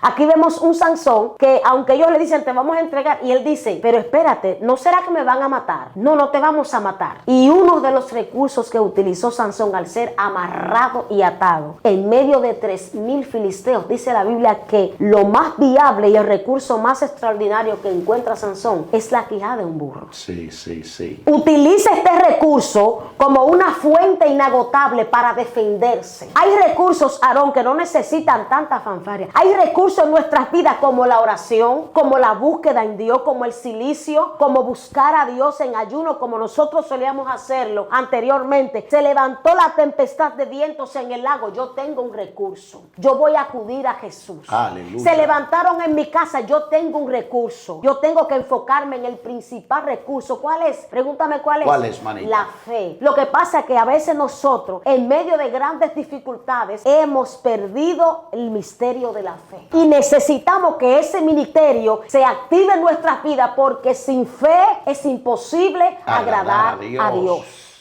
Aquí vemos un Sansón que aunque ellos le dicen te vamos a entregar, y él dice, pero espérate, ¿no será que me van a matar? No, no te vamos a matar. Y uno de los recursos que utilizó Sansón al ser amarrado y atado en medio de 3,000 filisteos, dice la Biblia que lo más viable y el recurso más extraordinario que encuentra Sansón es la quijada de un burro. Sí, sí, sí. Utiliza este recurso como una fuente inagotable para defenderse. Hay recursos, Aarón, que no necesitan tanta fanfarria. Hay recursos en nuestras vidas como la oración, como la búsqueda en Dios, como el silicio, como buscar a Dios en ayuno, como nosotros solíamos hacerlo anteriormente. Se levantó la tempestad de vientos en el lago. Yo tengo un recurso. Yo voy a acudir a Jesús. Aleluya. Se levantaron en mi casa. Yo tengo un recurso. Yo tengo que enfocarme en el principal recurso. ¿Cuál es? Pregúntame cuál es. ¿Cuál es, manita? La fe. Lo que pasa es que a veces nosotros, en medio de grandes dificultades, hemos perdido el misterio de la fe. Y necesitamos que ese ministerio se active en nuestras vidas, porque sin fe es imposible agradar a Dios.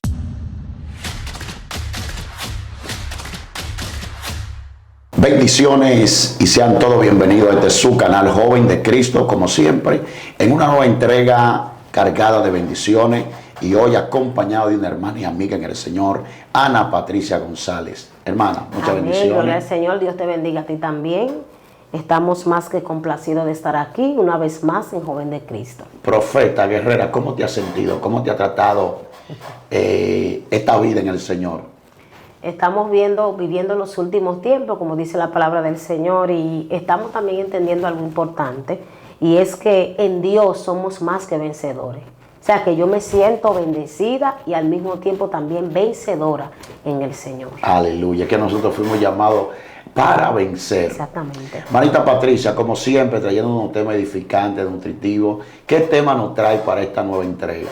Bendiciones y sean todos bienvenidos a este su canal Joven de Cristo, como siempre, en una nueva entrega cargada de bendiciones, y hoy acompañado de una hermana y amiga en el Señor, Ana Patricia González. Hermana, muchas bendiciones. Gloria al Señor, Dios te bendiga a ti también. Estamos más que complacidos de estar aquí una vez más en Joven de Cristo. Profeta, guerrera, ¿cómo te has sentido? ¿Cómo te ha tratado esta vida en el Señor? Estamos viviendo los últimos tiempos, como dice la palabra del Señor, y estamos también entendiendo algo importante, y es que en Dios somos más que vencedores. O sea, que yo me siento bendecida y al mismo tiempo también vencedora en el Señor. Aleluya, que nosotros fuimos llamados para vencer. Exactamente. Manita Patricia, como siempre, trayendo un tema edificante, nutritivo. ¿Qué tema nos trae para esta nueva entrega?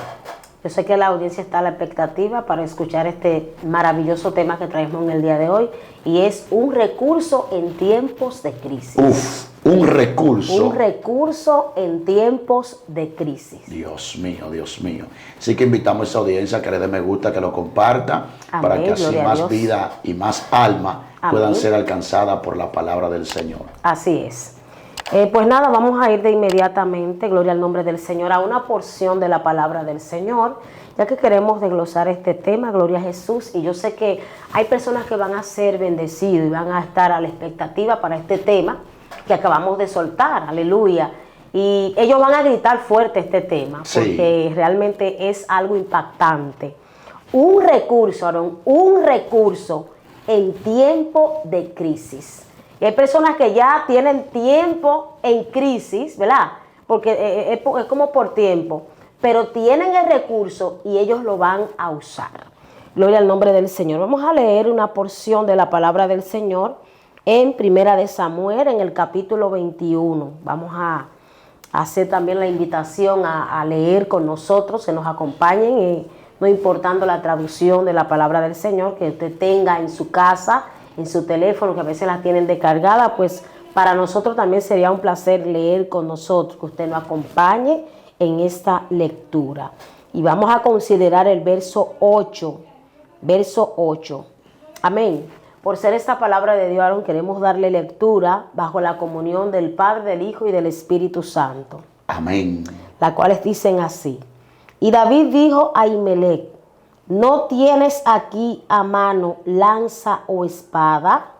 Yo sé que la audiencia está a la expectativa para escuchar este maravilloso tema que traemos en el día de hoy, y es un recurso en tiempos de crisis. Uf, un recurso. Un recurso en tiempos de crisis. Dios mío, Dios mío. Así que invitamos a esa audiencia que le dé me gusta, que lo comparta, Amén, para que así gloria a más Dios. vida y más alma puedan Amén. ser alcanzadas por la palabra del Señor. Así es. Pues nada, vamos a ir de inmediatamente, gloria al nombre del Señor, a una porción de la palabra del Señor, ya que queremos desglosar este tema, gloria a Jesús, y yo sé que hay personas que van a ser bendecidos y van a estar a la expectativa para este tema que acabamos de soltar, aleluya, y ellos van a gritar fuerte este tema, porque realmente es algo impactante. Un recurso, Aarón, un recurso en tiempo de crisis. Y hay personas que ya tienen tiempo en crisis, ¿verdad? Porque es como por tiempo, pero tienen el recurso y ellos lo van a usar. Gloria al nombre del Señor. Vamos a leer una porción de la palabra del Señor en Primera de Samuel, en el capítulo 21. Vamos a hacer también la invitación a leer con nosotros, que nos acompañen, no importando la traducción de la palabra del Señor que usted tenga en su casa, en su teléfono, que a veces la tienen descargada, pues para nosotros también sería un placer leer con nosotros, que usted nos acompañe en esta lectura. Y vamos a considerar el verso 8. Verso 8. Amén. Por ser esta palabra de Dios, Aarón, queremos darle lectura bajo la comunión del Padre, del Hijo y del Espíritu Santo. Amén. Las cuales dicen así. Y David dijo a Ahimelech: ¿no tienes aquí a mano lanza o espada?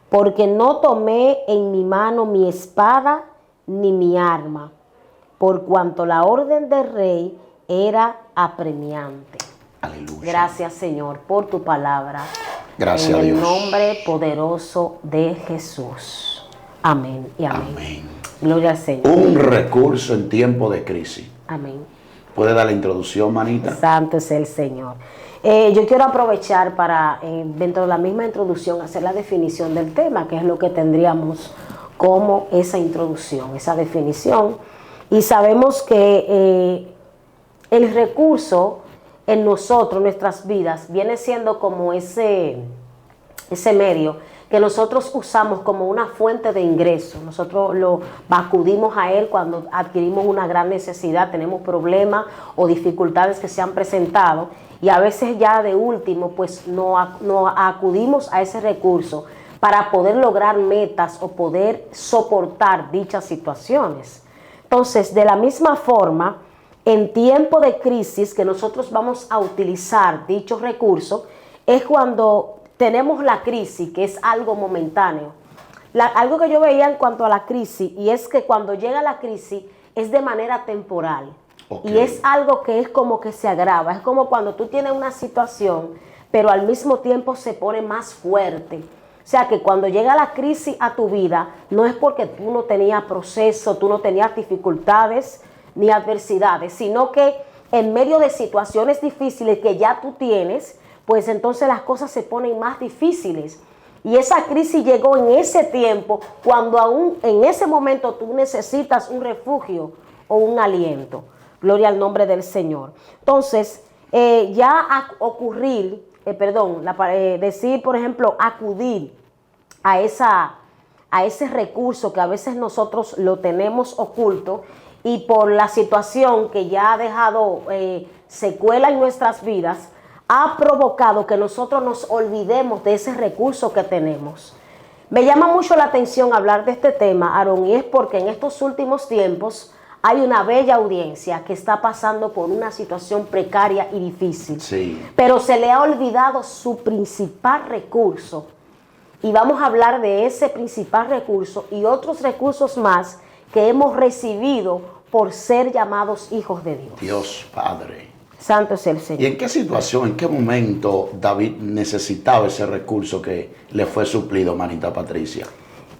Porque no tomé en mi mano mi espada ni mi arma, por cuanto la orden del rey era apremiante. Aleluya. Gracias, Señor, por tu palabra. Gracias a Dios. En el nombre poderoso de Jesús. Amén y amén. Amén. Gloria al Señor. Un recurso en tiempo de crisis. Amén. ¿Puede dar la introducción, manita? Santo es el Señor. Yo quiero aprovechar para, dentro de la misma introducción, hacer la definición del tema, que es lo que tendríamos como esa introducción, esa definición. Y sabemos que el recurso en nosotros, nuestras vidas, viene siendo como ese medio que nosotros usamos como una fuente de ingreso. Nosotros acudimos a él cuando adquirimos una gran necesidad, tenemos problemas o dificultades que se han presentado, y a veces ya de último pues no acudimos a ese recurso para poder lograr metas o poder soportar dichas situaciones. Entonces, de la misma forma, en tiempo de crisis que nosotros vamos a utilizar dichos recursos, es cuando tenemos la crisis, que es algo momentáneo. Algo que yo veía en cuanto a la crisis, y es que cuando llega la crisis es de manera temporal. Okay. Y es algo que es como que se agrava. Es como cuando tú tienes una situación, pero al mismo tiempo se pone más fuerte. O sea que cuando llega la crisis a tu vida, no es porque tú no tenías proceso, tú no tenías dificultades ni adversidades, sino que en medio de situaciones difíciles que ya tú tienes, pues entonces las cosas se ponen más difíciles. Y esa crisis llegó en ese tiempo, cuando aún en ese momento tú necesitas un refugio o un aliento. Gloria al nombre del Señor. Entonces, decir, por ejemplo, acudir a ese recurso que a veces nosotros lo tenemos oculto y por la situación que ya ha dejado secuela en nuestras vidas, ha provocado que nosotros nos olvidemos de ese recurso que tenemos. Me llama mucho la atención hablar de este tema, Aarón, y es porque en estos últimos tiempos hay una bella audiencia que está pasando por una situación precaria y difícil. Sí. Pero se le ha olvidado su principal recurso. Y vamos a hablar de ese principal recurso y otros recursos más que hemos recibido por ser llamados hijos de Dios. Dios Padre. Santo es el Señor. ¿Y en qué situación, en qué momento David necesitaba ese recurso que le fue suplido, manita Patricia?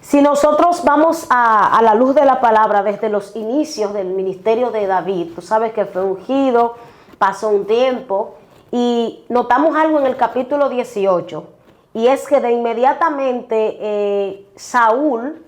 Si nosotros vamos a la luz de la palabra desde los inicios del ministerio de David, tú sabes que fue ungido, pasó un tiempo y notamos algo en el capítulo 18 y es que de inmediatamente Saúl,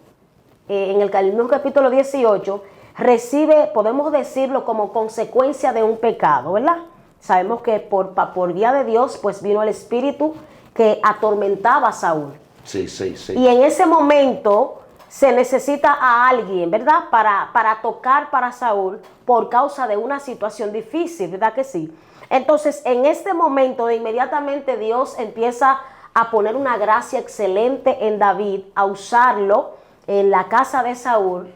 en el mismo capítulo 18, recibe, podemos decirlo, como consecuencia de un pecado, ¿verdad? Sabemos que por vía de Dios pues vino el espíritu que atormentaba a Saúl. Sí, sí, sí. Y en ese momento se necesita a alguien, ¿verdad? Para tocar para Saúl por causa de una situación difícil, ¿verdad que sí? Entonces, en este momento, de inmediatamente Dios empieza a poner una gracia excelente en David, a usarlo en la casa de Saúl.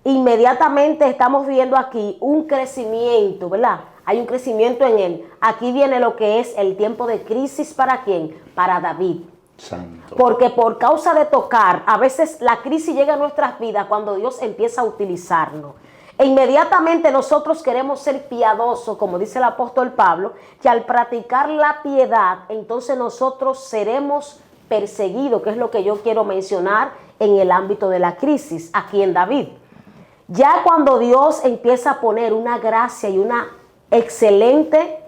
Inmediatamente estamos viendo aquí un crecimiento, ¿verdad? Hay un crecimiento en él. Aquí viene lo que es el tiempo de crisis, ¿para quién? Para David. Santo. Porque por causa de tocar, a veces la crisis llega a nuestras vidas cuando Dios empieza a utilizarnos. E inmediatamente nosotros queremos ser piadosos, como dice el apóstol Pablo, que al practicar la piedad, entonces nosotros seremos perseguidos, que es lo que yo quiero mencionar en el ámbito de la crisis, aquí en David. Ya cuando Dios empieza a poner una gracia y una excelente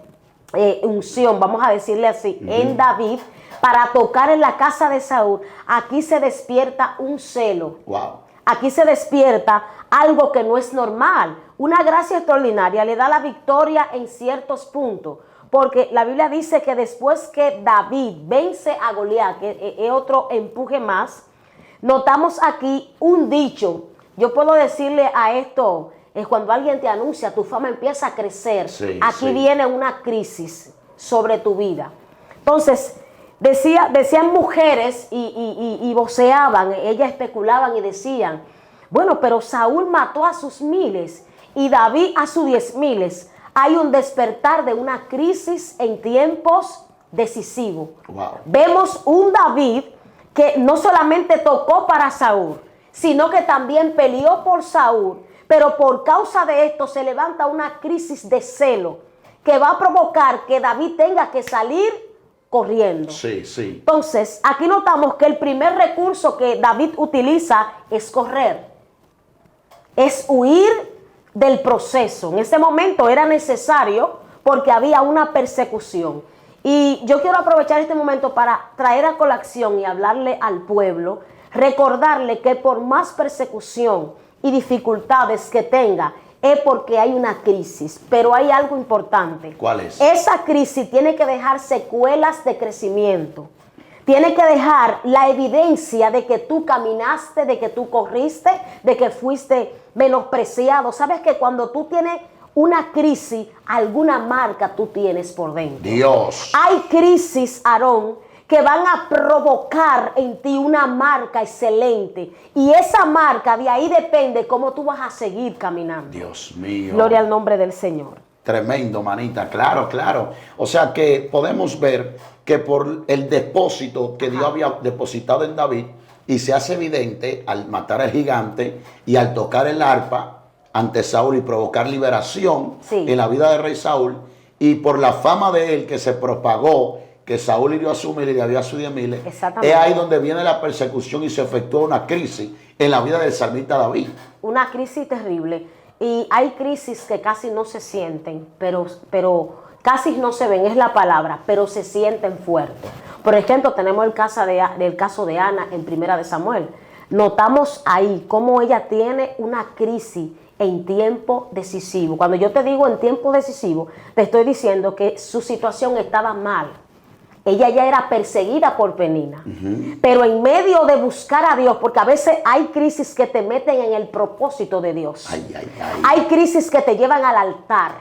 unción, vamos a decirle así, en David, para tocar en la casa de Saúl, aquí se despierta un celo. Wow. Aquí se despierta algo que no es normal. Una gracia extraordinaria le da la victoria en ciertos puntos. Porque la Biblia dice que después que David vence a Goliat, que es otro empuje más, notamos aquí un dicho. Yo puedo decirle a esto, es cuando alguien te anuncia, tu fama empieza a crecer. Sí, aquí viene una crisis sobre tu vida. Entonces, decían mujeres y voceaban, ellas especulaban y decían, bueno, pero Saúl mató a sus miles y David a sus 10,000. Hay un despertar de una crisis en tiempos decisivos. Wow. Vemos un David que no solamente tocó para Saúl, sino que también peleó por Saúl, pero por causa de esto se levanta una crisis de celo que va a provocar que David tenga que salir corriendo. Sí, sí. Entonces, aquí notamos que el primer recurso que David utiliza es correr, es huir del proceso. En ese momento era necesario porque había una persecución. Y yo quiero aprovechar este momento para traer a colación y hablarle al pueblo, recordarle que por más persecución y dificultades que tenga, es porque hay una crisis, pero hay algo importante. ¿Cuál es? Esa crisis tiene que dejar secuelas de crecimiento. Tiene que dejar la evidencia de que tú caminaste, de que tú corriste, de que fuiste menospreciado. Sabes que cuando tú tienes una crisis, alguna marca tú tienes por dentro. Dios. Hay crisis, Aarón, que van a provocar en ti una marca excelente. Y esa marca, de ahí depende cómo tú vas a seguir caminando. Dios mío. Gloria al nombre del Señor. Tremendo, manita, claro, claro. O sea que podemos ver que por el depósito que Dios había depositado en David, y se hace evidente al matar al gigante y al tocar el arpa ante Saúl y provocar liberación en la vida del rey Saúl, y por la fama de él que se propagó, que Saúl hirió a su miles y David a sus 10,000, es ahí donde viene la persecución y se efectúa una crisis en la vida del salmista David. Una crisis terrible. Y hay crisis que casi no se sienten, pero casi no se ven, es la palabra, pero se sienten fuertes. Por ejemplo, tenemos el caso de Ana en Primera de Samuel. Notamos ahí cómo ella tiene una crisis en tiempo decisivo. Cuando yo te digo en tiempo decisivo, te estoy diciendo que su situación estaba mal. Ella ya era perseguida por Penina. Pero en medio de buscar a Dios, porque a veces hay crisis que te meten en el propósito de Dios. Hay crisis que te llevan al altar.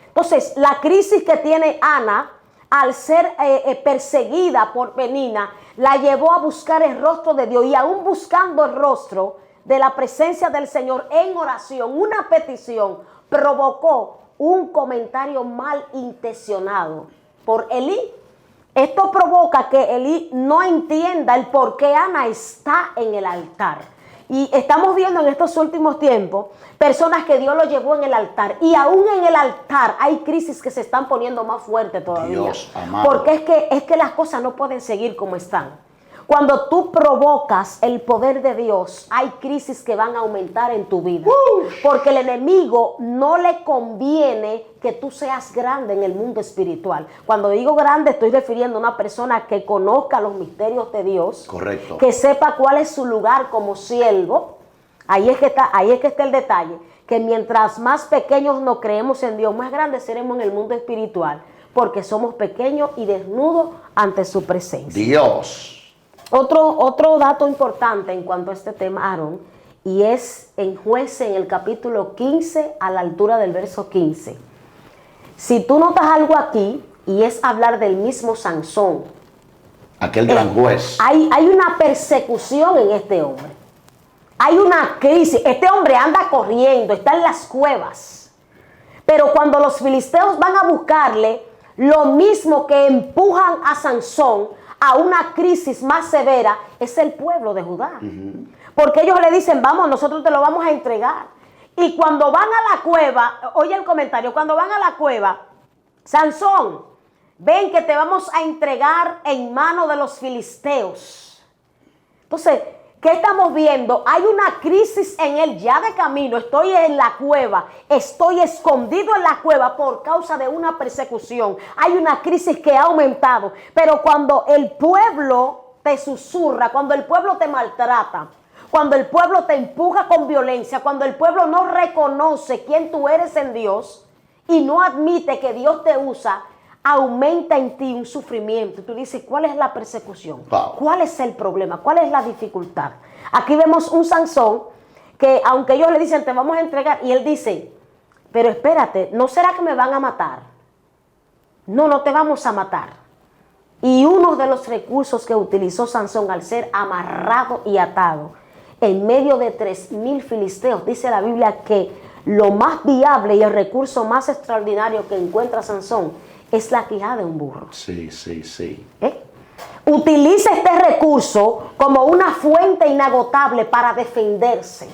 Entonces, la crisis que tiene Ana, al ser perseguida por Penina, la llevó a buscar el rostro de Dios. Y aún buscando el rostro de la presencia del Señor en oración, una petición, provocó un comentario mal intencionado por Elí. Esto provoca que Elí no entienda el por qué Ana está en el altar. Y estamos viendo en estos últimos tiempos personas que Dios lo llevó en el altar. Y aún en el altar hay crisis que se están poniendo más fuertes todavía. Dios amado. Porque es que las cosas no pueden seguir como están. Cuando tú provocas el poder de Dios, hay crisis que van a aumentar en tu vida. Porque el enemigo no le conviene que tú seas grande en el mundo espiritual. Cuando digo grande, estoy refiriendo a una persona que conozca los misterios de Dios. Correcto. Que sepa cuál es su lugar como siervo. Ahí es que está el detalle. Que mientras más pequeños nos creemos en Dios, más grandes seremos en el mundo espiritual. Porque somos pequeños y desnudos ante su presencia. Dios. Otro dato importante en cuanto a este tema, Aaron, y es en Jueces, en el capítulo 15, a la altura del verso 15. Si tú notas algo aquí, y es hablar del mismo Sansón. Aquel gran juez. Hay una persecución en este hombre. Hay una crisis. Este hombre anda corriendo, está en las cuevas. Pero cuando los filisteos van a buscarle, lo mismo que empujan a Sansón a una crisis más severa es el pueblo de Judá. Porque ellos le dicen, vamos, nosotros te lo vamos a entregar. Y cuando van a la cueva, oye el comentario, cuando van a la cueva, Sansón, ven que te vamos a entregar en mano de los filisteos. Entonces, ¿qué estamos viendo? Hay una crisis en él ya de camino. Estoy en la cueva, estoy escondido en la cueva por causa de una persecución. Hay una crisis que ha aumentado. Pero cuando el pueblo te susurra, cuando el pueblo te maltrata, cuando el pueblo te empuja con violencia, cuando el pueblo no reconoce quién tú eres en Dios y no admite que Dios te usa, aumenta en ti un sufrimiento. Tú dices, ¿cuál es la persecución? ¿Cuál es el problema? ¿Cuál es la dificultad? Aquí vemos un Sansón que aunque ellos le dicen, te vamos a entregar, y él dice, pero espérate, ¿no será que me van a matar? No, no te vamos a matar. Y uno de los recursos que utilizó Sansón al ser amarrado y atado en medio de 3,000 filisteos, dice la Biblia que lo más viable y el recurso más extraordinario que encuentra Sansón es la quijada de un burro. Sí. Utiliza este recurso como una fuente inagotable para defenderse.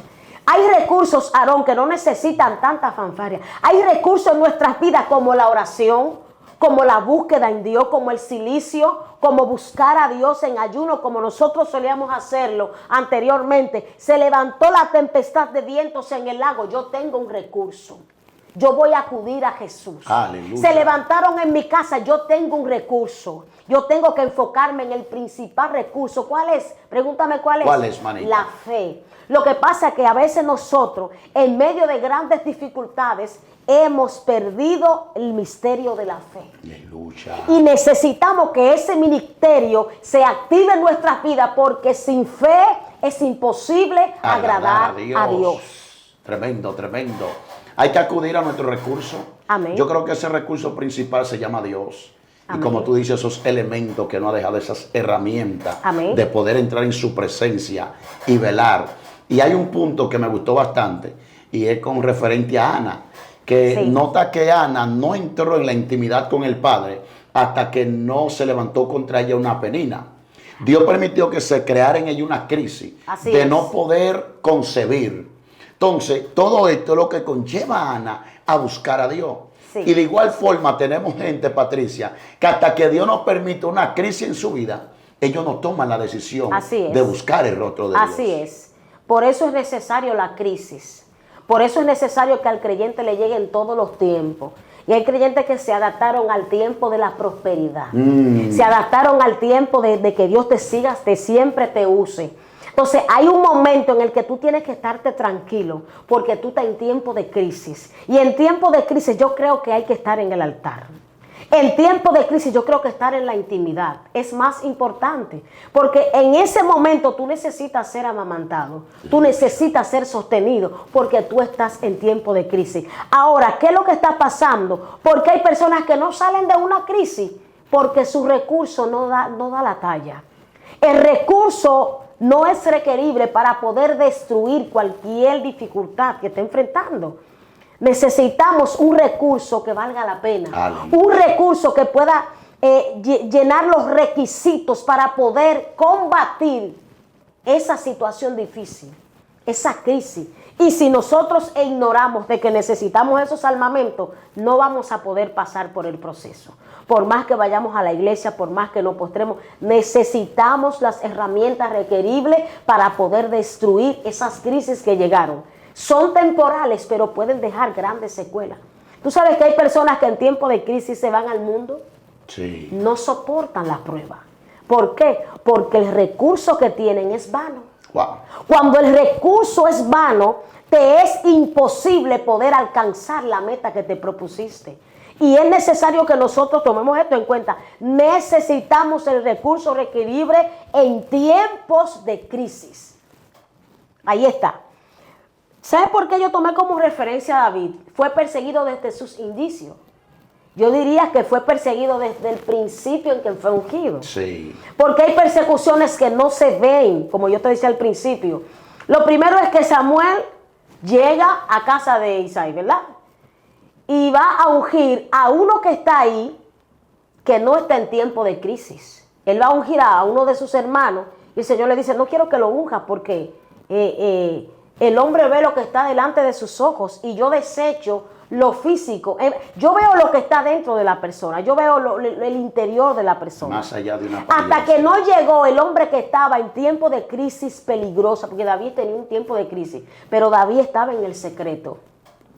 Hay recursos, Aarón, que no necesitan tanta fanfarria. Hay recursos en nuestras vidas como la oración, como la búsqueda en Dios, como el cilicio, como buscar a Dios en ayuno, como nosotros solíamos hacerlo anteriormente. Se levantó la tempestad de vientos en el lago. Yo tengo un recurso. Yo voy a acudir a Jesús. Aleluya. Se levantaron en mi casa, yo tengo un recurso. Yo tengo que enfocarme en el principal recurso. ¿Cuál es? Pregúntame cuál es. ¿Cuál es, manita? La fe. Lo que pasa es que a veces nosotros, en medio de grandes dificultades, hemos perdido el misterio de la fe. Aleluya. Y necesitamos que ese ministerio se active en nuestras vidas, porque sin fe es imposible agradar a Dios. Tremendo. Hay que acudir a nuestro recurso. Amén. Yo creo que ese recurso principal se llama Dios. Y como tú dices, esos elementos que no ha dejado, esas herramientas Amén. de poder entrar en su presencia y velar. Y hay un punto que me gustó bastante y es con referente a Ana, que Sí. nota que Ana no entró en la intimidad con el Padre hasta que no se levantó contra ella una penina. Dios permitió que se creara en ella una crisis Así de es. no poder concebir. Entonces, todo esto es lo que conlleva a Ana a buscar a Dios. Sí. Y de igual forma tenemos gente, Patricia, que hasta que Dios nos permite una crisis en su vida, ellos no toman la decisión Así es. de buscar el rostro de Así Dios. es. Por eso es necesario la crisis. Por eso es necesario que al creyente le llegue en todos los tiempos. Y hay creyentes que se adaptaron al tiempo de la prosperidad. Se adaptaron al tiempo de que Dios te siga, siempre te use. Entonces hay un momento en el que tú tienes que estarte tranquilo porque tú estás en tiempo de crisis. Y en tiempo de crisis yo creo que hay que estar en el altar. En tiempo de crisis yo creo que estar en la intimidad es más importante, porque en ese momento tú necesitas ser amamantado, tú necesitas ser sostenido, porque tú estás en tiempo de crisis. Ahora, ¿qué es lo que está pasando? Porque hay personas que no salen de una crisis porque su recurso no da la talla. El recurso no es requerible para poder destruir cualquier dificultad que esté enfrentando. Necesitamos un recurso que valga la pena, un recurso que pueda llenar los requisitos para poder combatir esa situación difícil, esa crisis. Y si nosotros ignoramos de que necesitamos esos armamentos, no vamos a poder pasar por el proceso. Por más que vayamos a la iglesia, por más que nos postremos, necesitamos las herramientas requeribles para poder destruir esas crisis que llegaron. Son temporales, pero pueden dejar grandes secuelas. ¿Tú sabes que hay personas que en tiempo de crisis se van al mundo? Sí. No soportan la prueba. ¿Por qué? Porque el recurso que tienen es vano. Wow. Cuando el recurso es vano, te es imposible poder alcanzar la meta que te propusiste. Y es necesario que nosotros tomemos esto en cuenta. Necesitamos el recurso requerible en tiempos de crisis. Ahí está. ¿Sabe por qué yo tomé como referencia a David? Fue perseguido desde sus indicios. Yo diría que fue perseguido desde el principio en que fue ungido. Sí. Porque hay persecuciones que no se ven, como yo te decía al principio. Lo primero es que Samuel llega a casa de Isaí, ¿verdad? Y va a ungir a uno que está ahí, que no está en tiempo de crisis. Él va a ungir a uno de sus hermanos y el Señor le dice, no quiero que lo unjas porque el hombre ve lo que está delante de sus ojos y yo desecho lo físico. Yo veo lo que está dentro de la persona, yo veo el interior de la persona. Más allá de una apariencia. Hasta que no llegó el hombre que estaba en tiempo de crisis peligrosa, porque David tenía un tiempo de crisis, pero David estaba en el secreto.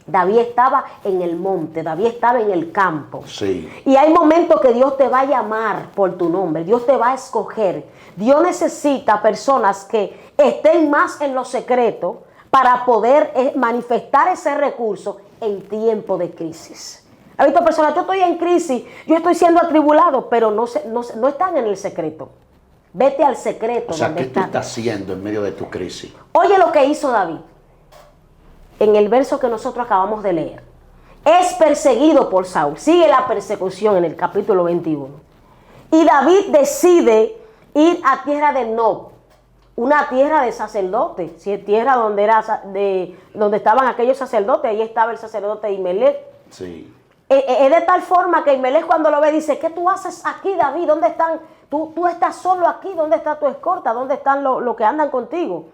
David estaba en el monte, David estaba en el campo. Sí. Y hay momentos que Dios te va a llamar por tu nombre, Dios te va a escoger. Dios necesita personas que estén más en lo secreto para poder manifestar ese recurso en tiempo de crisis. Hay visto personas, yo estoy en crisis, yo estoy siendo atribulado, pero no están en el secreto. Vete al secreto. O sea, donde ¿qué tú estás haciendo en medio de tu crisis? Oye lo que hizo David. En el verso que nosotros acabamos de leer. Es perseguido por Saúl. Sigue la persecución en el capítulo 21. Y David decide ir a tierra de Nob, una tierra de sacerdotes. Si es tierra donde estaban aquellos sacerdotes, ahí estaba el sacerdote Imelec. Sí. Es de tal forma que Imelec cuando lo ve dice, ¿qué tú haces aquí, David? ¿Dónde están? Tú estás solo aquí. ¿Dónde está tu escorta? ¿Dónde están los que andan contigo?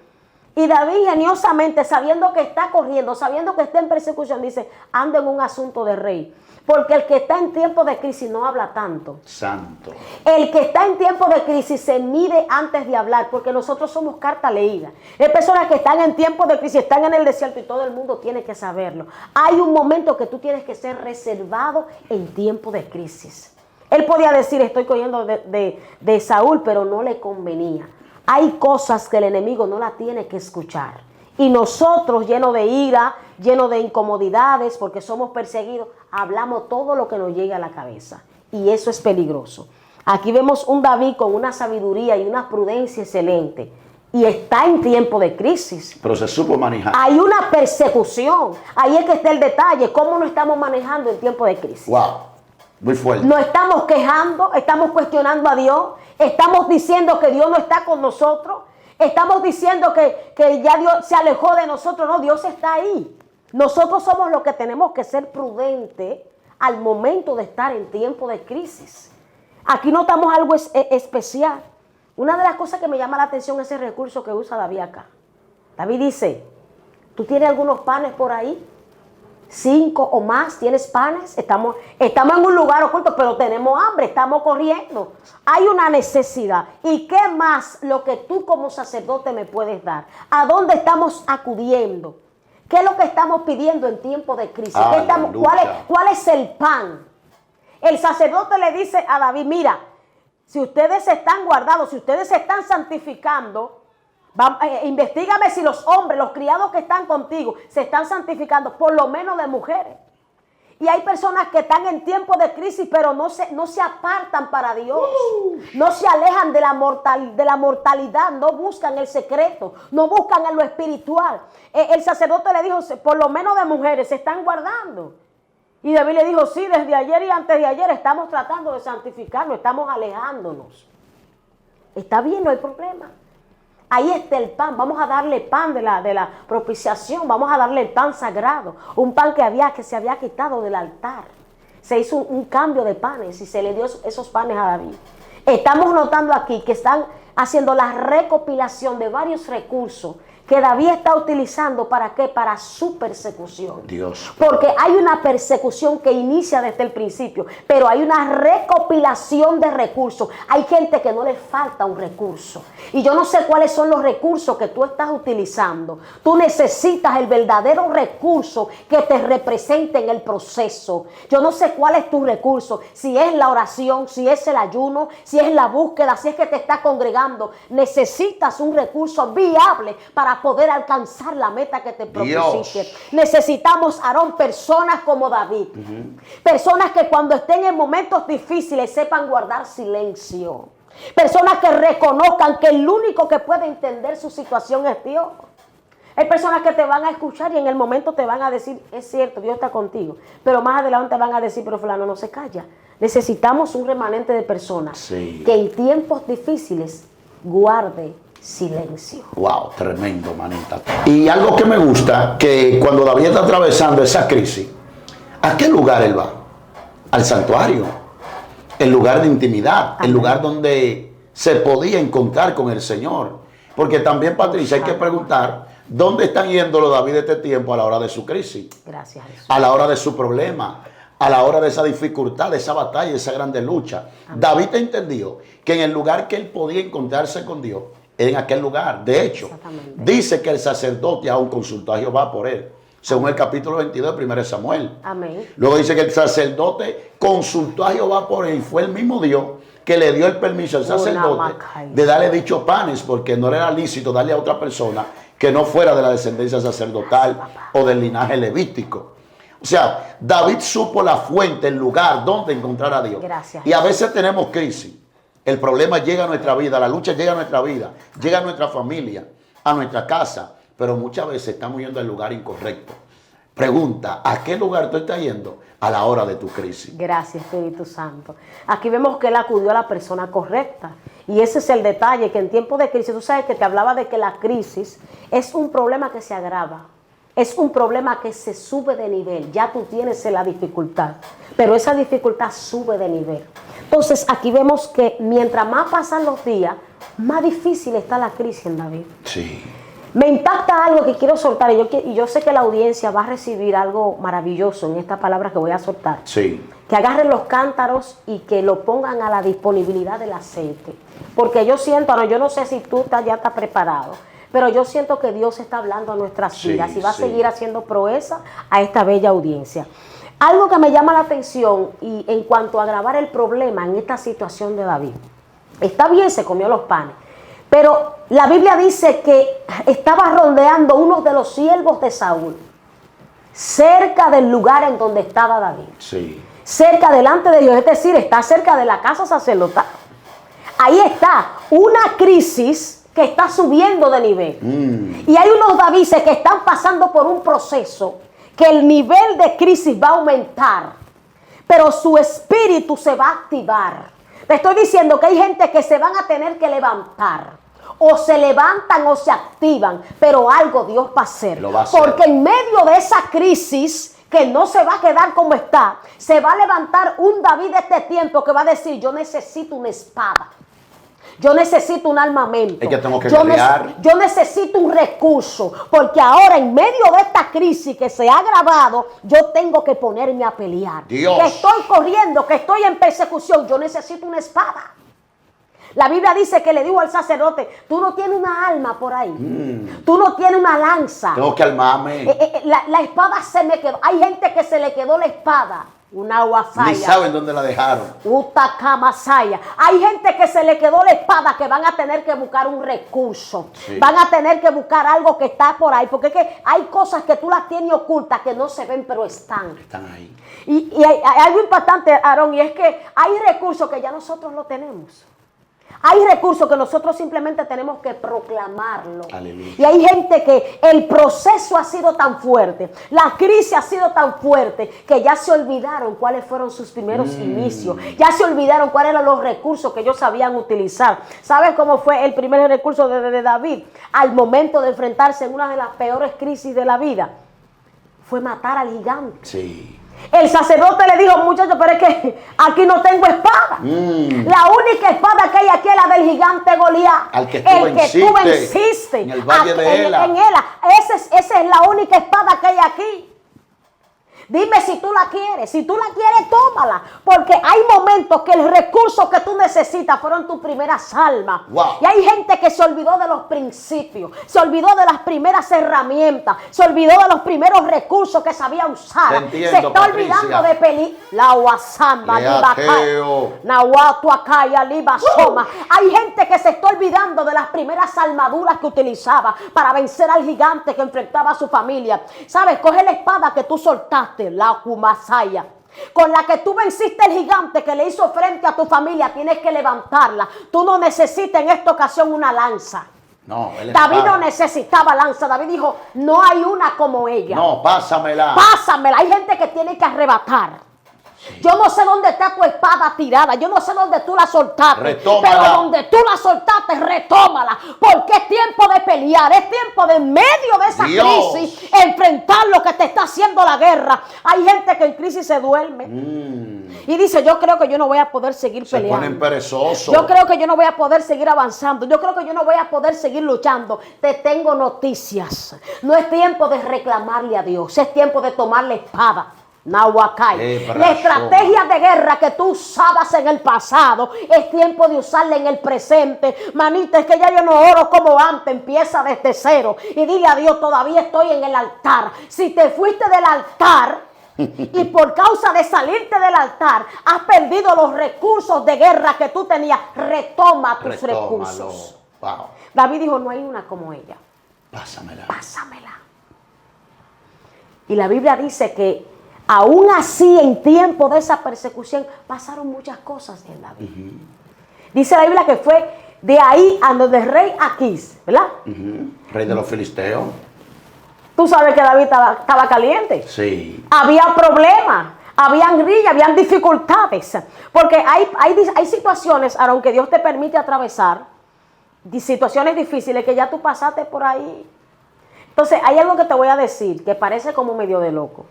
Y David ingeniosamente, sabiendo que está corriendo, sabiendo que está en persecución, dice, anda en un asunto de rey. Porque el que está en tiempo de crisis no habla tanto. Santo. El que está en tiempo de crisis se mide antes de hablar, porque nosotros somos carta leída. Hay personas que están en tiempo de crisis, están en el desierto y todo el mundo tiene que saberlo. Hay un momento que tú tienes que ser reservado en tiempo de crisis. Él podía decir, estoy cogiendo de Saúl, pero no le convenía. Hay cosas que el enemigo no la tiene que escuchar. Y nosotros, llenos de ira, llenos de incomodidades, porque somos perseguidos, hablamos todo lo que nos llegue a la cabeza. Y eso es peligroso. Aquí vemos un David con una sabiduría y una prudencia excelente. Y está en tiempo de crisis. Pero se supo manejar. Hay una persecución. Ahí es que está el detalle. ¿Cómo nos estamos manejando en tiempo de crisis? Wow. Muy fuerte. Nos estamos quejando, estamos cuestionando a Dios, estamos diciendo que Dios no está con nosotros, estamos diciendo que ya Dios se alejó de nosotros. No, Dios está ahí. Nosotros somos los que tenemos que ser prudentes al momento de estar en tiempo de crisis. Aquí notamos algo especial. Una de las cosas que me llama la atención es el recurso que usa David acá. David dice, ¿tú tienes algunos panes por ahí? 5 o más, ¿tienes panes? Estamos en un lugar oculto, pero tenemos hambre, estamos corriendo. Hay una necesidad. ¿Y qué más lo que tú como sacerdote me puedes dar? ¿A dónde estamos acudiendo? ¿Qué es lo que estamos pidiendo en tiempo de crisis? ¿Cuál es el pan? El sacerdote le dice a David, mira, si ustedes están guardados, si ustedes se están santificando, investígame si los hombres, los criados que están contigo, se están santificando, por lo menos de mujeres. Y hay personas que están en tiempo de crisis, pero no se apartan para Dios. No se alejan de la mortalidad, no buscan el secreto, no buscan en lo espiritual. El sacerdote le dijo, por lo menos de mujeres, se están guardando. Y David le dijo, sí, desde ayer y antes de ayer estamos tratando de santificarnos, estamos alejándonos. Está bien, no hay problema. Ahí está el pan, vamos a darle pan de la propiciación, vamos a darle el pan sagrado, un pan que se había quitado del altar. Se hizo un cambio de panes y se le dio esos panes a David. Estamos notando aquí que están haciendo la recopilación de varios recursos que David está utilizando, ¿para qué? Para su persecución. Dios. Porque hay una persecución que inicia desde el principio, pero hay una recopilación de recursos. Hay gente que no le falta un recurso. Y yo no sé cuáles son los recursos que tú estás utilizando. Tú necesitas el verdadero recurso que te represente en el proceso. Yo no sé cuál es tu recurso. Si es la oración, si es el ayuno, si es la búsqueda, si es que te estás congregando. Necesitas un recurso viable para poder alcanzar la meta que te propusiste. Necesitamos, Aarón, personas como David. Personas que cuando estén en momentos difíciles sepan guardar silencio. Personas que reconozcan que el único que puede entender su situación es Dios. Hay personas que te van a escuchar y en el momento te van a decir, es cierto, Dios está contigo. Pero más adelante van a decir, pero fulano no se calla. Necesitamos un remanente de personas que en tiempos difíciles guarde silencio. Wow, tremendo, manita. Y algo que me gusta, que cuando David está atravesando esa crisis, ¿a qué lugar él va? Al santuario, el lugar de intimidad, el lugar donde se podía encontrar con el Señor. Porque también, Patricia, hay que preguntar, ¿dónde están yendo los David de este tiempo a la hora de su crisis? Gracias, Jesús. A la hora de su problema, a la hora de esa dificultad, de esa batalla, de esa grande lucha. Amén. David entendió que en el lugar que él podía encontrarse con Dios, en aquel lugar. De hecho, dice que el sacerdote aún consultó a Jehová por él, según el capítulo 22 de 1 Samuel. Amén. Luego dice que el sacerdote consultó a Jehová por él y fue el mismo Dios que le dio el permiso al sacerdote de darle dichos panes, porque no era lícito darle a otra persona que no fuera de la descendencia sacerdotal o del linaje levítico. O sea, David supo la fuente, el lugar donde encontrar a Dios. Gracias. Y a veces tenemos crisis. El problema llega a nuestra vida, la lucha llega a nuestra vida, llega a nuestra familia, a nuestra casa, pero muchas veces estamos yendo al lugar incorrecto. Pregunta, ¿a qué lugar tú estás yendo a la hora de tu crisis? Gracias, Espíritu Santo. Aquí vemos que él acudió a la persona correcta. Y ese es el detalle, que en tiempos de crisis, tú sabes que te hablaba de que la crisis es un problema que se agrava. Es un problema que se sube de nivel. Ya tú tienes la dificultad, pero esa dificultad sube de nivel. Entonces aquí vemos que mientras más pasan los días, más difícil está la crisis en David. Sí. Me impacta algo que quiero soltar y yo sé que la audiencia va a recibir algo maravilloso en esta palabra que voy a soltar. Sí. Que agarren los cántaros y que lo pongan a la disponibilidad del aceite. Porque yo siento, yo no sé si tú ya estás preparado, pero yo siento que Dios está hablando a nuestras vidas y va a seguir haciendo proeza a esta bella audiencia. Algo que me llama la atención y en cuanto a agravar el problema en esta situación de David. Está bien, se comió los panes, pero la Biblia dice que estaba rondeando uno de los siervos de Saúl, cerca del lugar en donde estaba David. Sí. Cerca delante de Dios, es decir, está cerca de la casa sacerdotal. Ahí está una crisis que está subiendo de nivel. Y hay unos Davises que están pasando por un proceso que el nivel de crisis va a aumentar. pero su espíritu se va a activar. Te estoy diciendo que hay gente que se van a tener que levantar. O se levantan o se activan, pero algo Dios va a hacer. Lo va a hacer. Porque en medio de esa crisis, que no se va a quedar como está, se va a levantar un David de este tiempo que va a decir, yo necesito una espada. Yo necesito un armamento. Es que tengo que pelear. Yo necesito un recurso. Porque ahora, en medio de esta crisis que se ha agravado, yo tengo que ponerme a pelear. Dios. Que estoy corriendo, que estoy en persecución. Yo necesito una espada. La Biblia dice que le dijo al sacerdote, tú no tienes una arma por ahí. Tú no tienes una lanza. Tengo que armarme. La espada se me quedó. Hay gente que se le quedó la espada. Una guasaya. Ni saben dónde la dejaron. Utacamasaya. Hay gente que se le quedó la espada que van a tener que buscar un recurso. Sí. Van a tener que buscar algo que está por ahí. Porque es que hay cosas que tú las tienes ocultas que no se ven, pero están. Están ahí. Y hay algo importante, Aarón, y es que hay recursos que ya nosotros lo tenemos. Hay recursos que nosotros simplemente tenemos que proclamarlo. Aleluya. Y hay gente que el proceso ha sido tan fuerte, la crisis ha sido tan fuerte, que ya se olvidaron cuáles fueron sus primeros inicios. Ya se olvidaron cuáles eran los recursos que ellos sabían utilizar. ¿Sabes cómo fue el primer recurso de David? Al momento de enfrentarse en una de las peores crisis de la vida, fue matar al gigante. Sí. El sacerdote le dijo, muchachos, pero es que aquí no tengo espada. La única espada que hay aquí es la del gigante Goliat. Al que tú venciste en el valle de Ela. En Ela. Esa es la única espada que hay aquí. Dime si tú la quieres. Si tú la quieres, tómala. Porque hay momentos que el recurso que tú necesitas fueron tus primeras almas. Wow. Y hay gente que se olvidó de los principios. Se olvidó de las primeras herramientas. Se olvidó de los primeros recursos que sabía usar. Te entiendo, se está Patricia. olvidando de la Wasamba, Nahuatuacaya, Libasoma. Hay gente que se está olvidando de las primeras armaduras que utilizaba para vencer al gigante que enfrentaba a su familia. ¿Sabes? Coge la espada que tú soltaste, la Kumasaya, con la que tú venciste el gigante que le hizo frente a tu familia. Tienes que levantarla. Tú no necesitas en esta ocasión una lanza. No, David no necesitaba lanza. David dijo, no hay una como ella. No, pásamela. Pásamela. Hay gente que tiene que arrebatar. Yo no sé dónde está tu espada tirada. Yo no sé dónde tú la soltaste. Retómala. Pero donde tú la soltaste, retómala. Porque es tiempo de pelear. Es tiempo de, en medio de esa crisis, enfrentar lo que te está haciendo la guerra. Hay gente que en crisis se duerme. Y dice, yo creo que yo no voy a poder seguir peleando. Se ponen perezosos. Yo creo que yo no voy a poder seguir avanzando. Yo creo que yo no voy a poder seguir luchando. Te tengo noticias. No es tiempo de reclamarle a Dios. Es tiempo de tomar la espada. Nahuacay. La estrategia de guerra que tú usabas en el pasado, es tiempo de usarla en el presente. Manita, es que ya yo no oro como antes. Empieza desde cero y dile a Dios, todavía estoy en el altar. Si te fuiste del altar y por causa de salirte del altar has perdido los recursos de guerra que tú tenías, retoma tus recursos. Wow. David dijo, no hay una como ella. Pásamela. Pásamela. Y la Biblia dice que aún así, en tiempo de esa persecución, pasaron muchas cosas en David. Dice la Biblia que fue de ahí a donde el rey Aquís, ¿verdad? Rey de los filisteos. Tú sabes que David estaba caliente. Sí. Había problemas, habían grilla, habían dificultades. Porque hay situaciones, Aarón, que Dios te permite atravesar, situaciones difíciles que ya tú pasaste por ahí. Entonces, hay algo que te voy a decir que parece como medio de loco.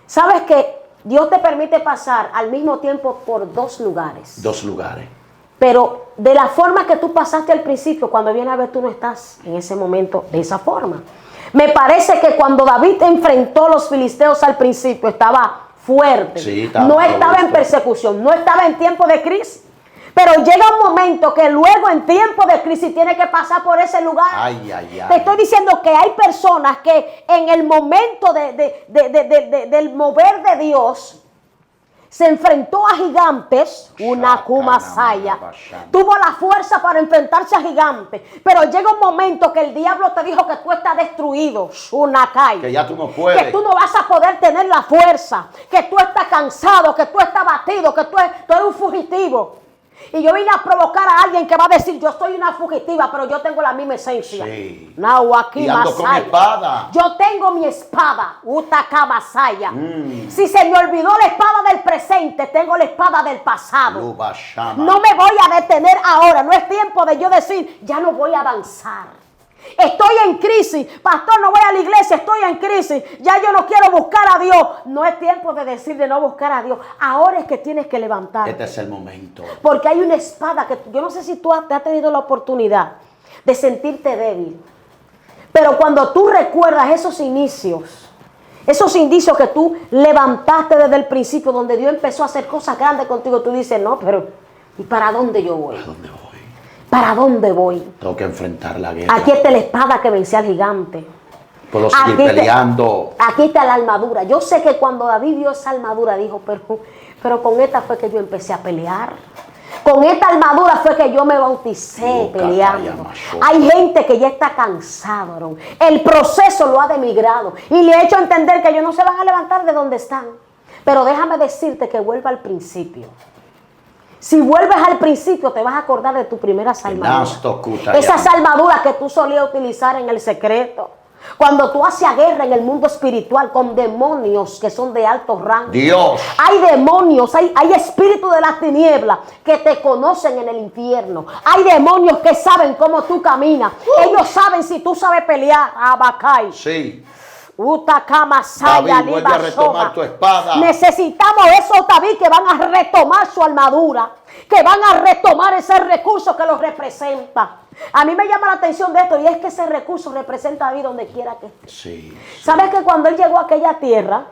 ¿Sabes que Dios te permite pasar al mismo tiempo por dos lugares? Dos lugares. Pero de la forma que tú pasaste al principio, cuando vienes a ver, tú no estás en ese momento de esa forma. Me parece que cuando David enfrentó a los filisteos al principio, estaba fuerte. Sí, no estaba en persecución, no estaba en tiempo de crisis. Pero llega un momento que luego en tiempo de crisis tiene que pasar por ese lugar. Ay, ay, ay. Te estoy diciendo que hay personas que en el momento del mover de Dios se enfrentó a gigantes, una Kumasaya. Tuvo la fuerza para enfrentarse a gigantes. Pero llega un momento que el diablo te dijo que tú estás destruido, Shunakai. Que ya tú no puedes. Que tú no vas a poder tener la fuerza. Que tú estás cansado, que tú estás batido, que tú eres un fugitivo. Y yo vine a provocar a alguien que va a decir, yo soy una fugitiva, pero yo tengo la misma esencia. Sí. No, aquí Y ando con espada. Yo tengo mi espada, Utakamasaya. Si se me olvidó la espada del presente, tengo la espada del pasado. Lubashama. No me voy a detener ahora. No es tiempo de yo decir, ya no voy a avanzar. Estoy en crisis, pastor, no voy a la iglesia, estoy en crisis, ya yo no quiero buscar a Dios. No es tiempo de decir de no buscar a Dios. Ahora es que tienes que levantar. Este es el momento. Porque hay una espada que yo no sé si tú te has tenido la oportunidad de sentirte débil. Pero cuando tú recuerdas esos indicios que tú levantaste desde el principio, donde Dios empezó a hacer cosas grandes contigo, tú dices, no, pero ¿y para dónde yo voy? ¿A dónde voy? ¿Para dónde voy? Tengo que enfrentar la guerra. Aquí está la espada que venció al gigante. Puedo seguir peleando. Aquí está la armadura. Yo sé que cuando David vio esa armadura dijo, pero con esta fue que yo empecé a pelear. Con esta armadura fue que yo me bauticé peleando. Hay gente que ya está cansado, Aarón. El proceso lo ha demigrado y le he hecho entender que ellos no se van a levantar de donde están. Pero déjame decirte que vuelva al principio. Si vuelves al principio, te vas a acordar de tu primera armaduras. Esas armaduras que tú solías utilizar en el secreto. Cuando tú hacías guerra en el mundo espiritual con demonios que son de alto rango. Dios. Hay demonios, hay espíritus de las tinieblas que te conocen en el infierno. Hay demonios que saben cómo tú caminas. Ellos saben si tú sabes pelear. Abacay. Sí. Utakamasaya, David, vuelve a retomar tu espada. Necesitamos esos David que van a retomar su armadura, que van a retomar ese recurso que los representa. A mí me llama la atención de esto y es que ese recurso representa a David donde quiera que esté. Sí. ¿Sabes que cuando él llegó a aquella tierra,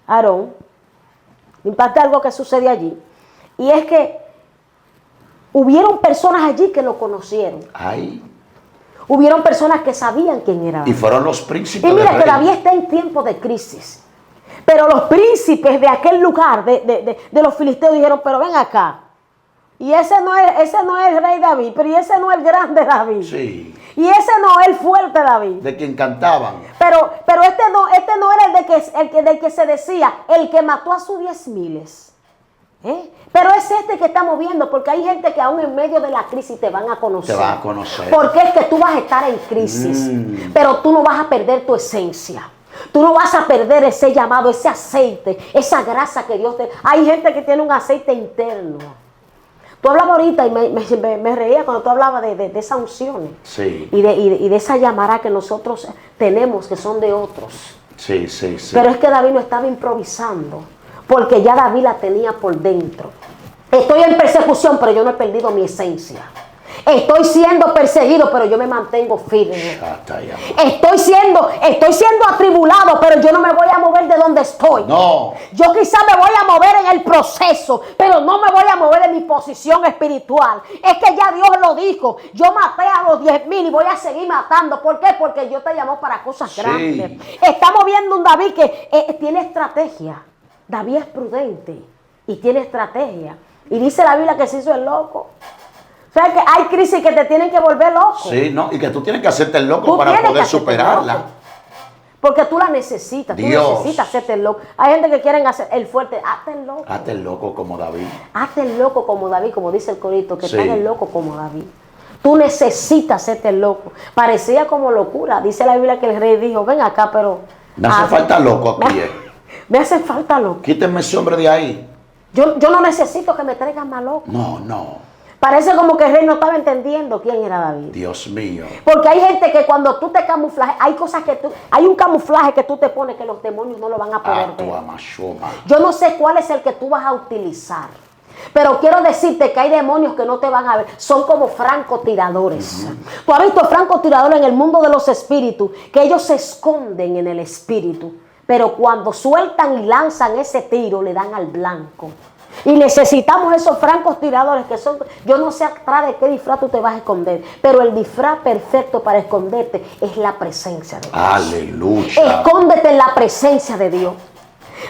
Aarón, impacta algo que sucede allí? Y es que hubieron personas allí que lo conocieron. Ay. Hubieron personas que sabían quién era David. Y fueron los príncipes. Y mira que David está en tiempo de crisis. Pero los príncipes de aquel lugar, de los filisteos, dijeron, pero ven acá. Y ese no es el rey David, pero y ese no es el grande David. Sí. Y ese no es el fuerte David. De quien cantaban. Pero este no era del que se decía, el que mató a sus 10,000. Pero es este que estamos viendo, porque hay gente que aún en medio de la crisis te van a conocer. Te van a conocer. Porque es que tú vas a estar en crisis, pero tú no vas a perder tu esencia. Tú no vas a perder ese llamado, ese aceite, esa grasa que Dios te... Hay gente que tiene un aceite interno. Tú hablabas ahorita y me reía cuando tú hablabas de esas unciones. Sí. Y de esa llamará que nosotros tenemos, que son de otros. Sí, sí, sí. Pero es que David no estaba improvisando, porque ya David la tenía por dentro. Estoy en persecución, pero yo no he perdido mi esencia. Estoy siendo perseguido, pero yo me mantengo firme. Estoy siendo atribulado, pero yo no me voy a mover de donde estoy. No. Yo quizá me voy a mover en el proceso, pero no me voy a mover en mi posición espiritual. Es que ya Dios lo dijo. Yo maté a los 10,000 y voy a seguir matando. ¿Por qué? Porque Dios te llamó para cosas grandes. Estamos viendo un David que tiene estrategia. David es prudente y tiene estrategia. Y dice la Biblia que se hizo el loco. O sea que hay crisis que te tienen que volver loco. Sí, no, y que tú tienes que hacerte el loco para poder superarla. Porque tú la necesitas, Dios. Tú necesitas hacerte el loco. Hay gente que quieren hacer el fuerte, hazte el loco. Hazte el loco como David. Hazte el loco como David, como dice el corito, que te haga el loco como David. Tú necesitas hacerte el loco. Parecía como locura. Dice la Biblia que el rey dijo, ven acá, pero... Me hace falta loco aquí. Me hace falta loco. Quítenme ese hombre de ahí. Yo no necesito que me traigan más loco. No, no. Parece como que el rey no estaba entendiendo quién era David. Dios mío. Porque hay gente que cuando tú te camuflajes, hay un camuflaje que tú te pones que los demonios no lo van a poder ver. Yo no sé cuál es el que tú vas a utilizar. Pero quiero decirte que hay demonios que no te van a ver. Son como francotiradores. Tú has visto francotiradores en el mundo de los espíritus, que ellos se esconden en el espíritu. Pero cuando sueltan y lanzan ese tiro, le dan al blanco. Y necesitamos esos francotiradores que son, yo no sé atrás de qué disfraz tú te vas a esconder, pero el disfraz perfecto para esconderte es la presencia de Dios. Aleluya. Escóndete en la presencia de Dios.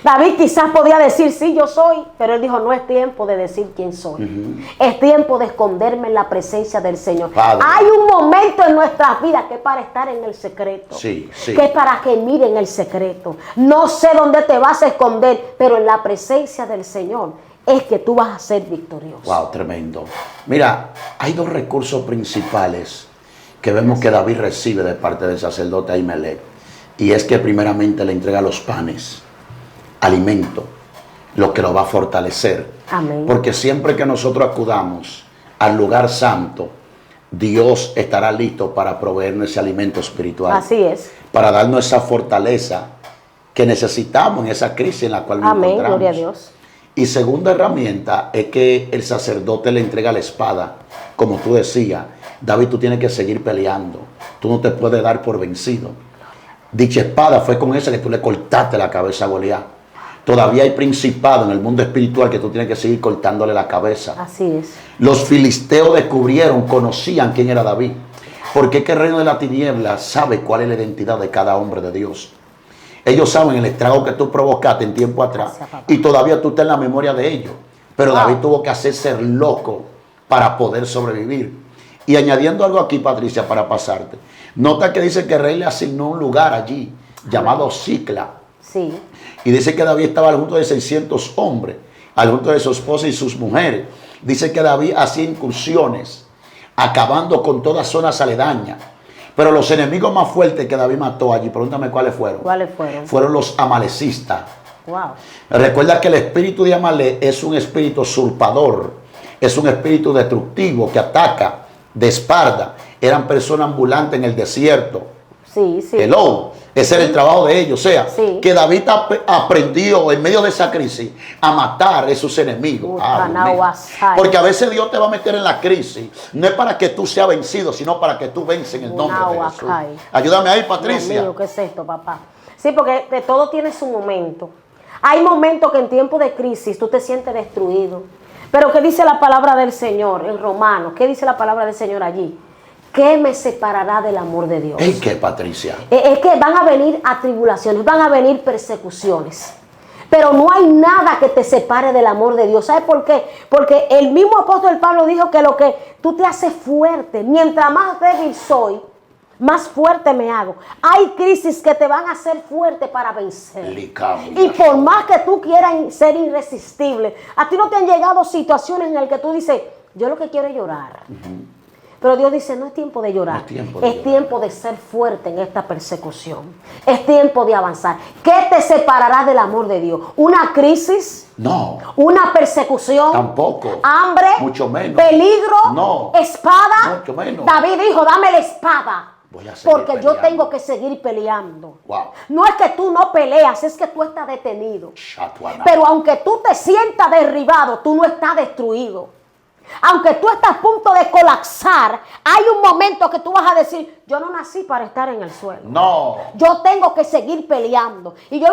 David quizás podía decir, sí, yo soy, pero él dijo, no es tiempo de decir quién soy. Es tiempo de esconderme en la presencia del Señor. Padre. Hay un momento en nuestras vidas que es para estar en el secreto. Sí, sí. Que es para que miren el secreto. No sé dónde te vas a esconder, pero en la presencia del Señor es que tú vas a ser victorioso. Wow, tremendo. Mira, hay dos recursos principales que vemos que David recibe de parte del sacerdote Ahimelech. Y es que primeramente le entrega los panes, alimento, lo que lo va a fortalecer. Amén. Porque siempre que nosotros acudamos al lugar santo, Dios estará listo para proveernos ese alimento espiritual. Así es. Para darnos esa fortaleza que necesitamos en esa crisis en la cual nos Amén, encontramos. gloria a Dios. Y segunda herramienta es que el sacerdote le entrega la espada. Como tú decías, David, tú tienes que seguir peleando. Tú no te puedes dar por vencido. Dicha espada fue con esa que tú le cortaste la cabeza a Goliat. Todavía hay principado en el mundo espiritual que tú tienes que seguir cortándole la cabeza. Así es. Los filisteos descubrieron, conocían quién era David. Porque es que el reino de la tiniebla sabe cuál es la identidad de cada hombre de Dios. Ellos saben el estrago que tú provocaste en tiempo atrás. Y todavía tú estás en la memoria de ellos. Pero David tuvo que hacerse loco para poder sobrevivir. Y añadiendo algo aquí, Patricia, para pasarte. Nota que dice que el rey le asignó un lugar allí, llamado Sicla. Sí. Y dice que David estaba al junto de 600 hombres, al junto de su esposa y sus mujeres. Dice que David hacía incursiones, acabando con todas zonas aledañas. Pero los enemigos más fuertes que David mató allí, pregúntame cuáles fueron. ¿Cuáles fueron? Fueron los amalecistas. Wow. Recuerda que el espíritu de Amalek es un espíritu usurpador, es un espíritu destructivo que ataca de espalda. Eran personas ambulantes en el desierto. Sí, sí. Hello. Ese era el trabajo de ellos. O sea, Sí. que David aprendió en medio de esa crisis a matar a esos enemigos. Porque a veces Dios te va a meter en la crisis. No es para que tú seas vencido, sino para que tú vences en el nombre de Jesús. Ayúdame ahí, Patricia. Dios mío, ¿qué es esto, papá? Sí, porque de todo tiene su momento. Hay momentos que en tiempo de crisis tú te sientes destruido. Pero ¿qué dice la palabra del Señor en Romanos? ¿Qué dice la palabra del Señor allí? ¿Qué me separará del amor de Dios? ¿En qué, Patricia? Es que van a venir atribulaciones, van a venir persecuciones. Pero no hay nada que te separe del amor de Dios. ¿Sabes por qué? Porque el mismo apóstol Pablo dijo que lo que tú te haces fuerte, mientras más débil soy, más fuerte me hago. Hay crisis que te van a hacer fuerte para vencer. Y por más que tú quieras ser irresistible, a ti no te han llegado situaciones en las que tú dices, yo lo que quiero es llorar. Pero Dios dice, no es tiempo de llorar, es tiempo de ser fuerte en esta persecución. Es tiempo de avanzar. ¿Qué te separará del amor de Dios? ¿Una crisis? No. ¿Una persecución? Tampoco. ¿Hambre? Mucho menos. ¿Peligro? No. ¿Espada? Mucho menos. David dijo, dame la espada. Voy a seguir Porque yo peleando. tengo que seguir peleando. Wow. No es que tú no peleas, es que tú estás detenido. Shatuana. Pero aunque tú te sientas derribado, tú no estás destruido. Aunque tú estás a punto de colapsar, hay un momento que tú vas a decir, yo no nací para estar en el suelo. No. Yo tengo que seguir peleando. Y yo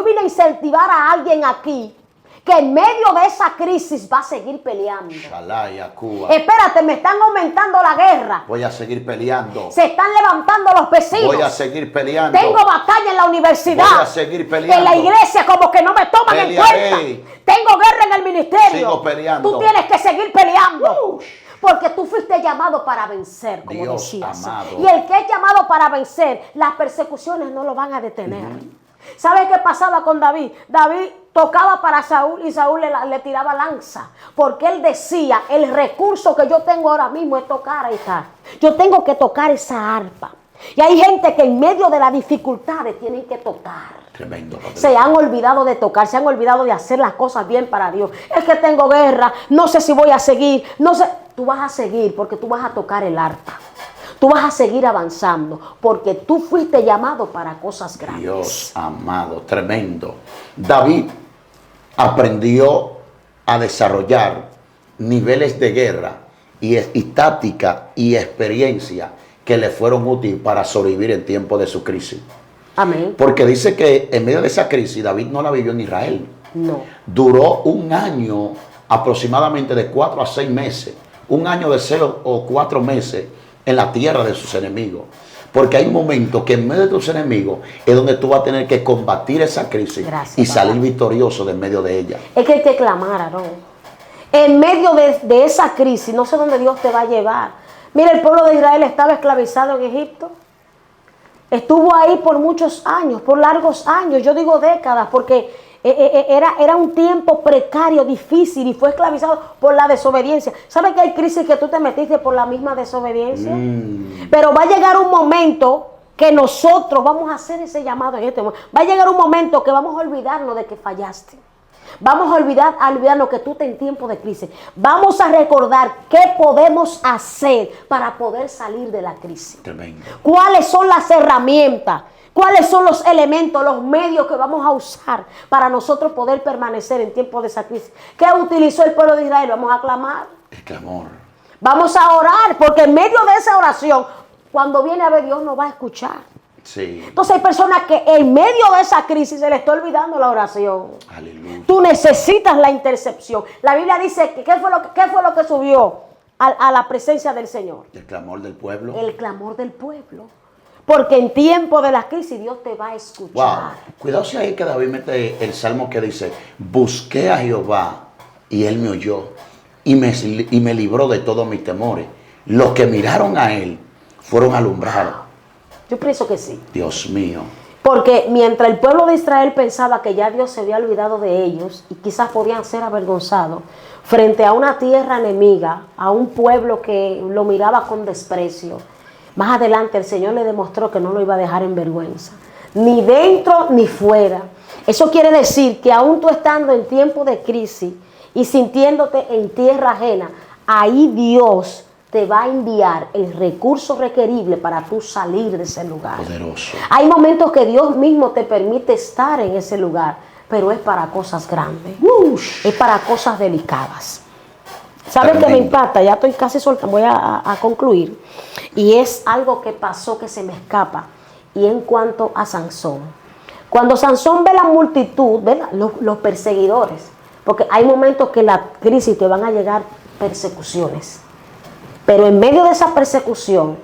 vine a incentivar a alguien aquí que en medio de esa crisis va a seguir peleando. Shalaya, Cuba. Espérate, me están aumentando la guerra. Voy a seguir peleando. Se están levantando los vecinos. Voy a seguir peleando. Tengo batalla en la universidad. Voy a seguir peleando. En la iglesia como que no me toman en cuenta. Tengo guerra en el ministerio. Sigo peleando. Tú tienes que seguir peleando. Porque tú fuiste llamado para vencer, como Dios decías. amado. Y el que es llamado para vencer, las persecuciones no lo van a detener. ¿Sabes qué pasaba con David? David tocaba para Saúl y Saúl le tiraba lanza. Porque él decía, el recurso que yo tengo ahora mismo es tocar ahí está. Yo tengo que tocar esa arpa. Y hay gente que en medio de las dificultades tienen que tocar. Tremendo. Se han olvidado de tocar, se han olvidado de hacer las cosas bien para Dios. Es que tengo guerra, no sé si voy a seguir, no sé. Tú vas a seguir porque tú vas a tocar el arpa. Tú vas a seguir avanzando porque tú fuiste llamado para cosas grandes. Dios amado, tremendo. David aprendió a desarrollar niveles de guerra y táctica y experiencia que le fueron útiles para sobrevivir en tiempo de su crisis. Amén. Porque dice que en medio de esa crisis David no la vivió en Israel. No. Duró un año aproximadamente de 4 a 6 meses. Un año de 0 o 4 meses en la tierra de sus enemigos. Porque hay un momento que en medio de tus enemigos es donde tú vas a tener que combatir esa crisis. Gracias, y salir papá. victorioso de en medio de ella. Es que hay que clamar, Aarón. En medio de esa crisis, no sé dónde Dios te va a llevar. Mira, el pueblo de Israel estaba esclavizado en Egipto. Estuvo ahí por muchos años, por largos años. Yo digo décadas, porque era un tiempo precario, difícil, y fue esclavizado por la desobediencia. ¿Sabes que hay crisis que tú te metiste por la misma desobediencia? Pero va a llegar un momento que nosotros vamos a hacer ese llamado en este momento. Va a llegar un momento que vamos a olvidarnos de que fallaste. Vamos a olvidarnos que tú estás en tiempo de crisis. Vamos a recordar qué podemos hacer para poder salir de la crisis. Tremendo. ¿Cuáles son las herramientas? ¿Cuáles son los elementos, los medios que vamos a usar para nosotros poder permanecer en tiempo de esa crisis? ¿Qué utilizó el pueblo de Israel? Vamos a clamar. El clamor. Vamos a orar, porque en medio de esa oración, cuando viene a ver, Dios nos va a escuchar. Sí. Entonces hay personas que en medio de esa crisis se les está olvidando la oración. Aleluya. Tú necesitas la intercepción. La Biblia dice que ¿qué fue lo que subió a la presencia del Señor? El clamor del pueblo. El clamor del pueblo. Porque en tiempo de la crisis Dios te va a escuchar. Wow. Cuidado si ahí que David mete el salmo que dice: busqué a Jehová y él me oyó y me libró de todos mis temores. Los que miraron a él fueron alumbrados. Yo pienso que sí. Dios mío. Porque mientras el pueblo de Israel pensaba que ya Dios se había olvidado de ellos y quizás podían ser avergonzados frente a una tierra enemiga, a un pueblo que lo miraba con desprecio, más adelante el Señor le demostró que no lo iba a dejar en vergüenza, ni dentro ni fuera. Eso quiere decir que aún tú estando en tiempo de crisis y sintiéndote en tierra ajena, ahí Dios te va a enviar el recurso requerible para tú salir de ese lugar. Poderoso. Hay momentos que Dios mismo te permite estar en ese lugar, pero es para cosas grandes. Es para cosas delicadas. ¿Sabes qué me impacta? Ya estoy casi soltando, voy a concluir. Y es algo que pasó que se me escapa. Y en cuanto a Sansón. Cuando Sansón ve la multitud, ¿ven? Los perseguidores, porque hay momentos que la crisis te van a llegar persecuciones. Pero en medio de esa persecución,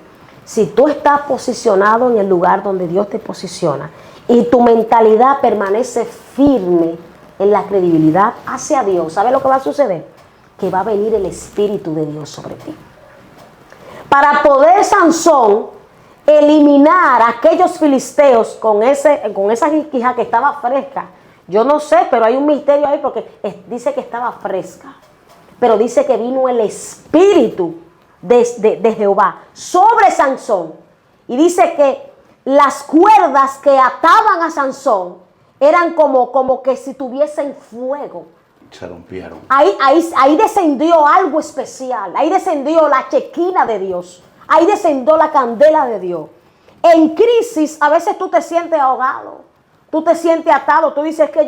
si tú estás posicionado en el lugar donde Dios te posiciona y tu mentalidad permanece firme en la credibilidad hacia Dios, ¿sabes lo que va a suceder? Que va a venir el Espíritu de Dios sobre ti. Para poder Sansón eliminar a aquellos filisteos con esa quija que estaba fresca. Yo no sé, pero hay un misterio ahí porque dice que estaba fresca. Pero dice que vino el Espíritu de Jehová sobre Sansón. Y dice que las cuerdas que ataban a Sansón eran como que si tuviesen fuego. Se rompieron. Ahí descendió algo especial. Ahí descendió la chequina de Dios. Ahí descendió la candela de Dios. En crisis a veces tú te sientes ahogado. Tú te sientes atado. Tú dices que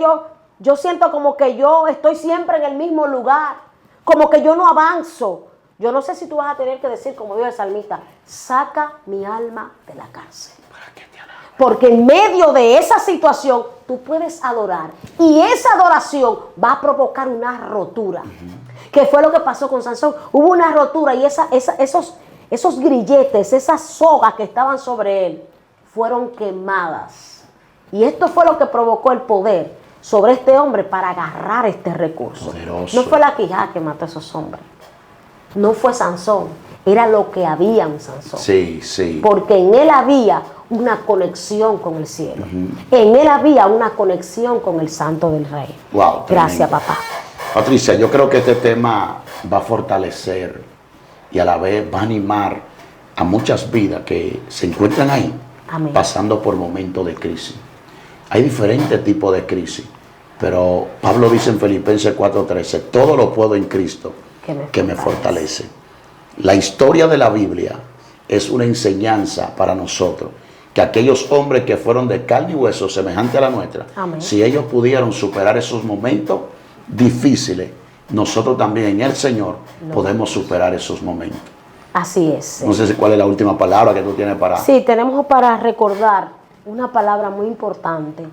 yo siento como que yo estoy siempre en el mismo lugar. Como que yo no avanzo. Yo no sé si tú vas a tener que decir, como dijo el salmista, saca mi alma de la cárcel. Porque en medio de esa situación tú puedes adorar. Y esa adoración va a provocar una rotura. ¿Qué fue lo que pasó con Sansón? Hubo una rotura y esos grilletes, esas sogas que estaban sobre él, fueron quemadas. Y esto fue lo que provocó el poder sobre este hombre para agarrar este recurso. Poderoso. No fue la quijada que mató a esos hombres. No fue Sansón. Era lo que había en Sansón. Sí, sí. Porque en él había una conexión con el cielo. En él había una conexión con el Santo del Rey. Wow, gracias, tremendo. papá. Patricia, yo creo que este tema va a fortalecer y a la vez va a animar a muchas vidas que se encuentran ahí, Amén. pasando por momentos de crisis. Hay diferentes tipos de crisis, pero Pablo dice en Filipenses 4:13, todo lo puedo en Cristo que me fortalece. La historia de la Biblia es una enseñanza para nosotros, que aquellos hombres que fueron de carne y hueso semejante a la nuestra, Amén. si ellos pudieron superar esos momentos difíciles, nosotros también en el Señor podemos superar esos momentos. Así es. No sé cuál es la última palabra que tú tienes para... Sí, tenemos para recordar una palabra muy importante,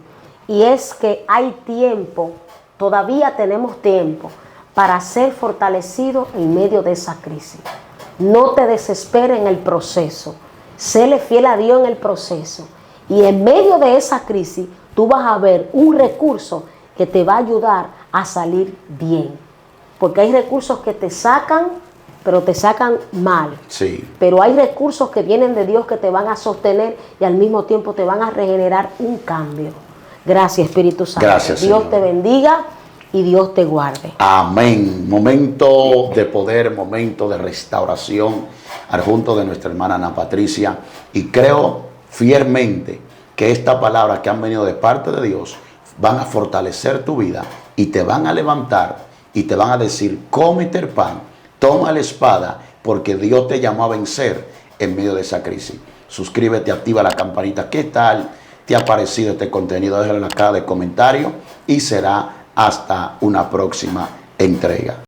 y es que hay tiempo, todavía tenemos tiempo para ser fortalecidos en medio de esa crisis. No te desesperes en el proceso. Séle fiel a Dios en el proceso. Y en medio de esa crisis, tú vas a ver un recurso que te va a ayudar a salir bien. Porque hay recursos que te sacan, pero te sacan mal. Sí. Pero hay recursos que vienen de Dios que te van a sostener y al mismo tiempo te van a regenerar un cambio. Gracias, Espíritu Santo. Gracias, Dios Señor. te bendiga y Dios te guarde. Amén. Momento de poder, momento de restauración al junto de nuestra hermana Ana Patricia. Y creo fielmente que esta palabra que han venido de parte de Dios van a fortalecer tu vida y te van a levantar y te van a decir: cómete el pan, toma la espada, porque Dios te llamó a vencer en medio de esa crisis. Suscríbete, activa la campanita. ¿Qué tal te ha parecido este contenido? Déjalo en la caja de comentarios y será hasta una próxima entrega.